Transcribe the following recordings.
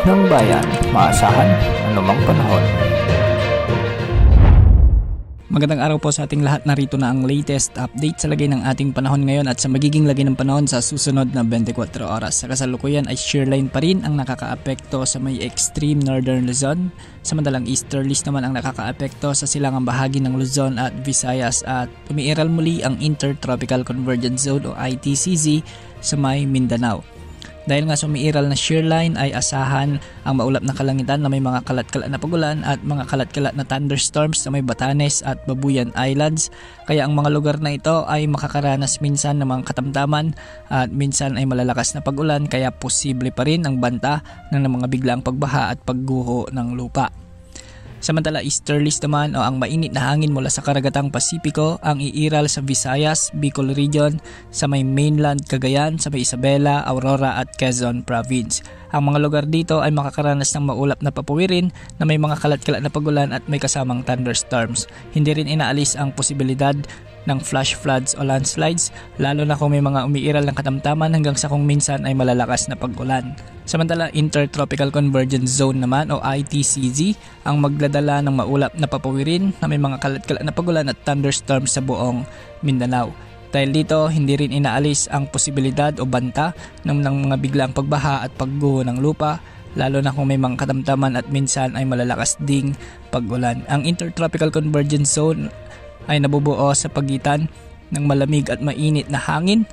ng bayan, maasahan anumang panahon. Magandang araw po sa ating lahat. Narito na ang latest update sa lagay ng ating panahon ngayon at sa magiging lagay ng panahon sa susunod na 24 oras. Sa kasalukuyan ay shearline pa rin ang nakakaapekto sa may extreme northern Luzon. Samantalang easterlies naman ang nakakaapekto sa silangang bahagi ng Luzon at Visayas at umiiral muli ang Intertropical Convergence Zone o ITCZ sa may Mindanao. Dahil nga sumiiral na shearline ay asahan ang maulap na kalangitan na may mga kalat-kalat na pagulan at mga kalat-kalat na thunderstorms sa may Batanes at Babuyan Islands. Kaya ang mga lugar na ito ay makakaranas minsan ng mga katamtaman at minsan ay malalakas na pagulan, kaya posible pa rin ang banta ng mga biglaang pagbaha at pagguho ng lupa. Samantala easterlies naman o ang mainit na hangin mula sa karagatang Pasipiko ang iiral sa Visayas, Bicol Region, sa may mainland Cagayan, sa may Isabela, Aurora at Quezon Province. Ang mga lugar dito ay makakaranas ng maulap na papuwirin na may mga kalat-kalat na pagulan at may kasamang thunderstorms. Hindi rin inaalis ang posibilidad ng flash floods o landslides, lalo na kung may mga umiiral ng katamtaman hanggang sa kung minsan ay malalakas na pag-ulan. Samantala, Intertropical Convergence Zone naman o ITCZ ang magdadala ng maulap na papawirin na may mga kalat-kalat na pagulan at thunderstorms sa buong Mindanao. Dahil dito, hindi rin inaalis ang posibilidad o banta ng mga biglang pagbaha at pagguho ng lupa, lalo na kung may mga katamtaman at minsan ay malalakas ding pag-ulan. Ang Intertropical Convergence Zone ay nabubuo sa pagitan ng malamig at mainit na hangin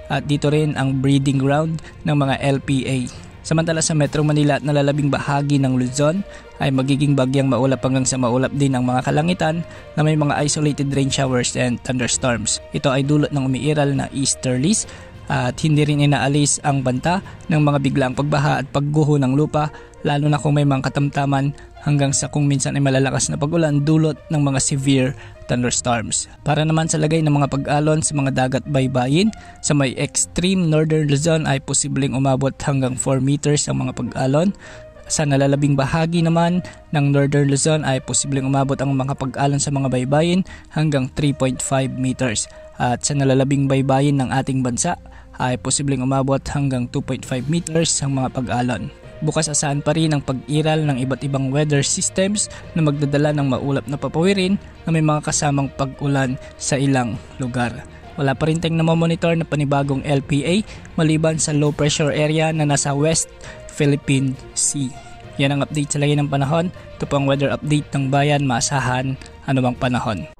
at dito rin ang breeding ground ng mga LPA. Samantala sa Metro Manila at nalalabing bahagi ng Luzon ay magiging bagyang maulap hanggang sa maulap din ang mga kalangitan na may mga isolated rain showers and thunderstorms. Ito ay dulot ng umiiral na easterlies at hindi rin inaalis ang banta ng mga biglaang pagbaha at pagguho ng lupa, lalo na kung may mga katamtaman hanggang sa kung minsan ay malalakas na pag-ulan dulot ng mga severe thunderstorms. Para naman sa lagay ng mga pag-alon sa mga dagat baybayin, sa may extreme northern Luzon ay posibleng umabot hanggang 4 meters ang mga pag-alon. Sa nalalabing bahagi naman ng northern Luzon ay posibleng umabot ang mga pag-alon sa mga baybayin hanggang 3.5 meters. At sa nalalabing baybayin ng ating bansa ay posibleng umabot hanggang 2.5 meters ang mga pag-alon. Bukas asahan pa rin ang pag-iral ng iba't ibang weather systems na magdadala ng maulap na papawirin na may mga kasamang pag-ulan sa ilang lugar. Wala pa rin tayong namomonitor na panibagong LPA maliban sa low pressure area na nasa West Philippine Sea. Yan ang update sa lagay ng panahon. Ito po ang weather update ng bayan, maasahan anumang panahon.